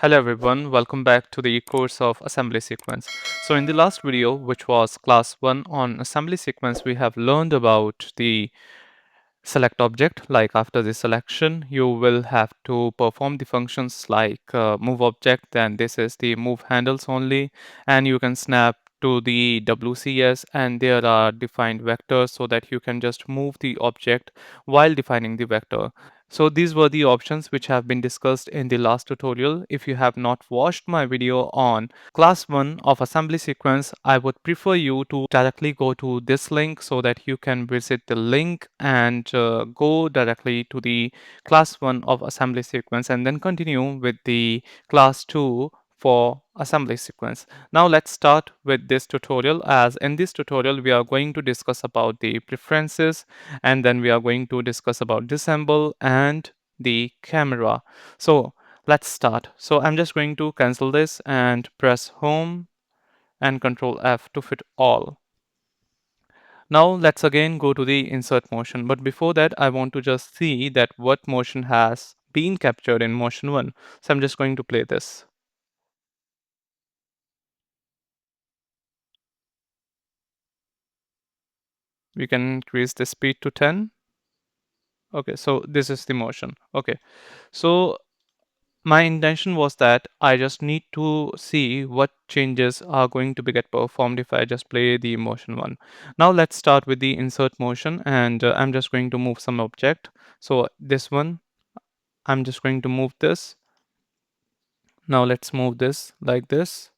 Hello everyone, welcome back to the course of assembly sequence. So in the last video, which was class 1 on assembly sequence, we have learned about the select object. Like after the selection, you will have to perform the functions like move object, then this is the move handles only, and you can snap to the WCS, and there are defined vectors so that you can just move the object while defining the vector. So these were the options which have been discussed in the last tutorial. If you have not watched my video on class 1 of assembly sequence, I would prefer you to directly go to this link so that you can visit the link and go directly to the class 1 of assembly sequence and then continue with the class 2 for assembly sequence. Now let's start with this tutorial. As in this tutorial we are going to discuss about the preferences, and then we are going to discuss about disassemble and the camera. So let's start. So I'm just going to cancel this and press home and Control F to fit all. Now let's again go to the insert motion, but before that I want to just see that what motion has been captured in motion 1. So I'm just going to play this. We can increase the speed to 10. Okay, so this is the motion. Okay, so my intention was that I just need to see what changes are going to be get performed if I just play the motion 1. Now let's start with the insert motion, and I'm just going to move some object. So this one, I'm just going to move this. Now let's move this like this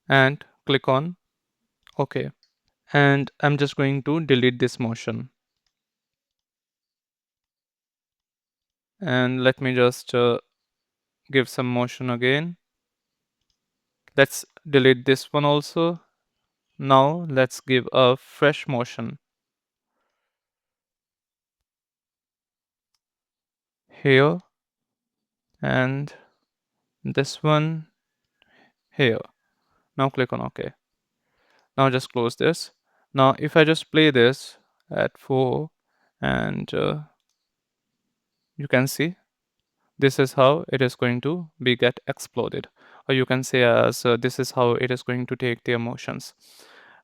and click on OK. And I'm just going to delete this motion. And let me just give some motion again. Let's delete this one also. Now let's give a fresh motion here, and this one here. Now click on OK. Now just close this. Now if I just play this at 4, and you can see this is how it is going to be get exploded, or you can say as this is how it is going to take the emotions.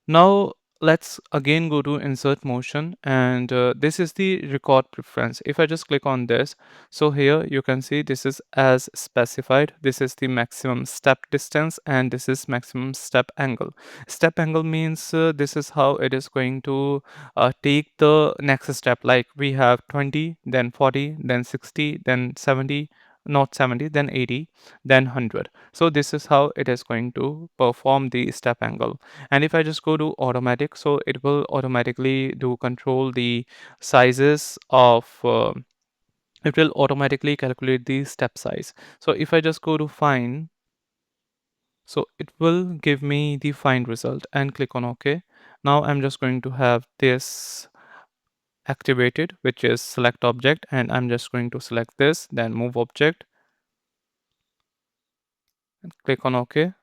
Now let's again go to insert motion, and this is the record preference. If I just click on this, so here you can see this is as specified. This is the maximum step distance, and this is maximum step angle. Step angle means this is how it is going to take the next step. Like we have 20, then 40, then 60, then 70, not 70, then 80, then 100. So this is how it is going to perform the step angle. And if I just go to automatic, so it will automatically do control the sizes of it will automatically calculate the step size. So if I just go to find, so it will give me the find result and click on OK. Now I'm just going to have this activated, which is select object, and I'm just going to select this, then move object and click on OK.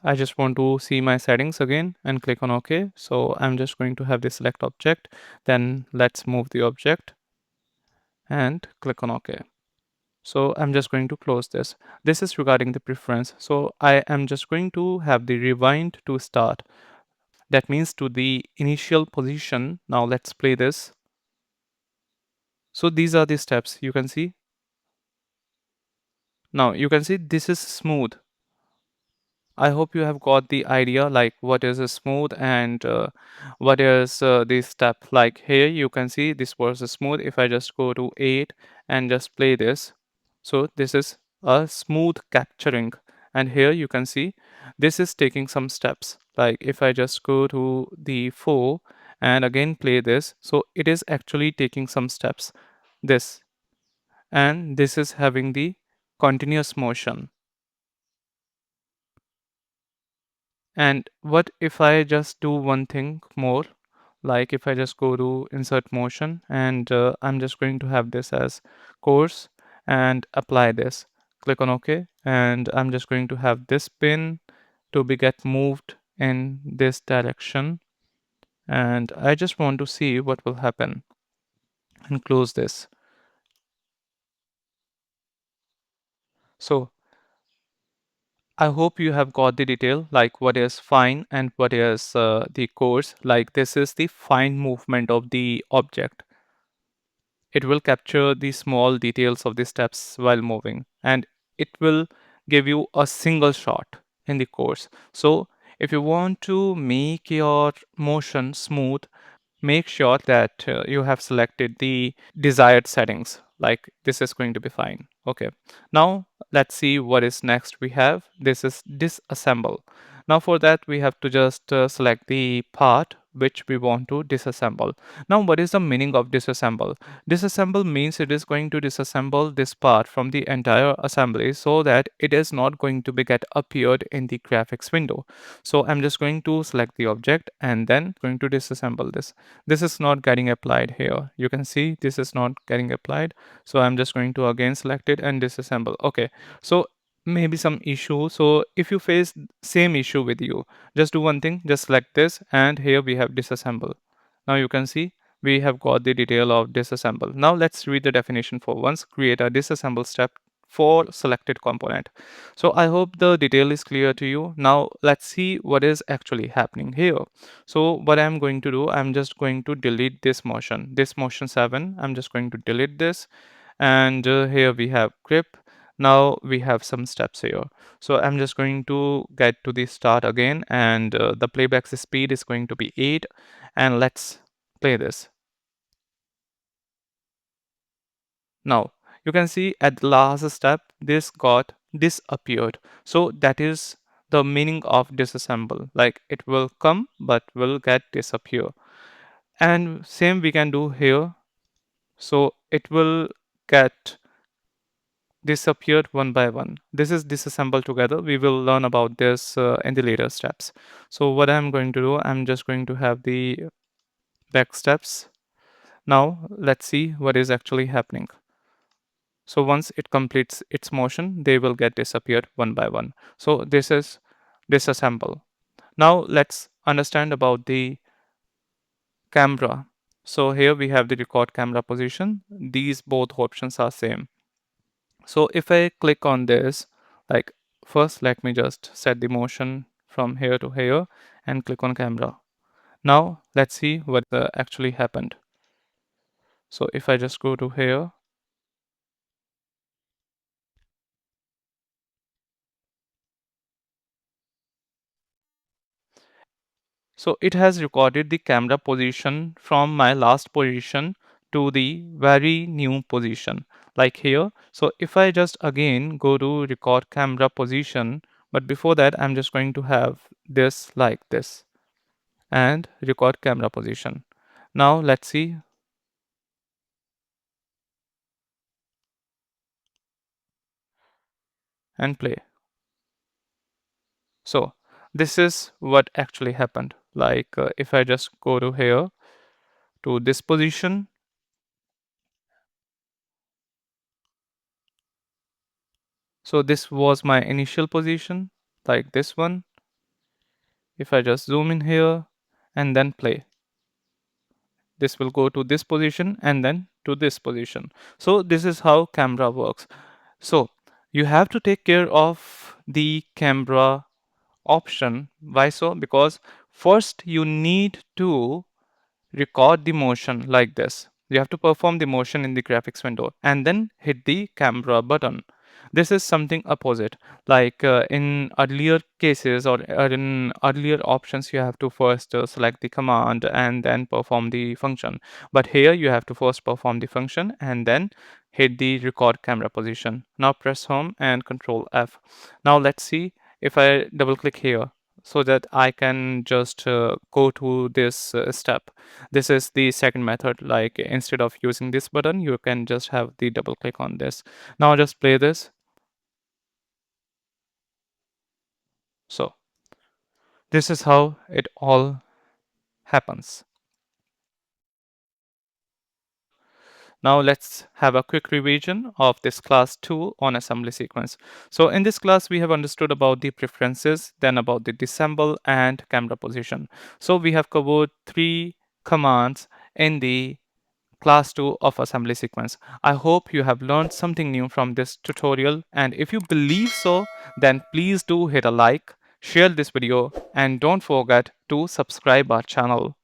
I just want to see my settings again and click on OK. So I'm just going to have the select object, then let's move the object and click on OK. So I'm just going to close this. This is regarding the preference. So I am just going to have the rewind to start. That means to the initial position. Now let's play this. So these are the steps you can see. Now you can see this is smooth. I hope you have got the idea like what is a smooth and what is the step. Like here you can see this was a smooth. If I just go to 8 and just play this, so this is a smooth capturing, and here you can see this is taking some steps. Like if I just go to the 4 and again play this, so it is actually taking some steps, this, and this is having the continuous motion. And what if I just do one thing more, like if I just go to insert motion, and I'm just going to have this as course and apply this, click on OK, and I'm just going to have this pin to be get moved in this direction, and I just want to see what will happen and close this. So I hope you have got the detail, like what is fine and what is the coarse. Like this is the fine movement of the object. It will capture the small details of the steps while moving, and it will give you a single shot in the course. So if you want to make your motion smooth, make sure that you have selected the desired settings. Like this is going to be fine. Okay, now let's see what is next. We have this is disassemble. Now for that we have to just select the part which we want to disassemble. Now what is the meaning of disassemble? Disassemble means it is going to disassemble this part from the entire assembly so that it is not going to be get appeared in the graphics window. So I'm just going to select the object and then going to disassemble this. This is not getting applied here. You can see this is not getting applied. So I'm just going to again select it and disassemble. Okay, so maybe some issue. So if you face same issue with you, just do one thing, just select this and here we have disassemble. Now you can see we have got the detail of disassemble. Now let's read the definition for once. Create a disassemble step for selected component. So I hope the detail is clear to you. Now let's see what is actually happening here. So what I'm going to do, I'm just going to delete this motion 7. I'm just going to delete this, and here we have grip. Now we have some steps here. So I'm just going to get to the start again, and the playback speed is going to be 8, and let's play this. Now you can see at the last step this got disappeared. So that is the meaning of disassemble. Like it will come but will get disappear. And same we can do here. So it will get disappeared one by one. This is disassemble together. We will learn about this in the later steps. So what I'm going to do, I'm just going to have the back steps. Now let's see what is actually happening. So once it completes its motion, they will get disappeared one by one. So this is disassemble. Now let's understand about the camera. So here we have the record camera position. These both options are same. So if I click on this, like first let me just set the motion from here to here and click on camera. Now let's see what actually happened. So if I just go to here, so it has recorded the camera position from my last position to the very new position, like here. So if I just again go to record camera position, but before that I'm just going to have this like this and record camera position. Now let's see and play. So this is what actually happened. Like if I just go to here to this position, so this was my initial position, like this one. If I just zoom in here and then play, this will go to this position and then to this position. So this is how camera works. So you have to take care of the camera option. Why so? Because first you need to record the motion like this. You have to perform the motion in the graphics window and then hit the camera button. This is something opposite. Like in earlier cases or in earlier options, you have to first select the command and then perform the function. But here you have to first perform the function and then hit the record camera position. Now press home and control F. Now let's see if I double click here so that I can just go to this step. This is the second method. Like instead of using this button, you can just have the double click on this. Now just play this. So this is how it all happens. Now let's have a quick revision of this class 2 on assembly sequence. So in this class, we have understood about the preferences, then about the disassemble and camera position. So we have covered 3 commands in the class 2 of assembly sequence. I hope you have learned something new from this tutorial, and if you believe so, then please do hit a like, share this video, and don't forget to subscribe our channel.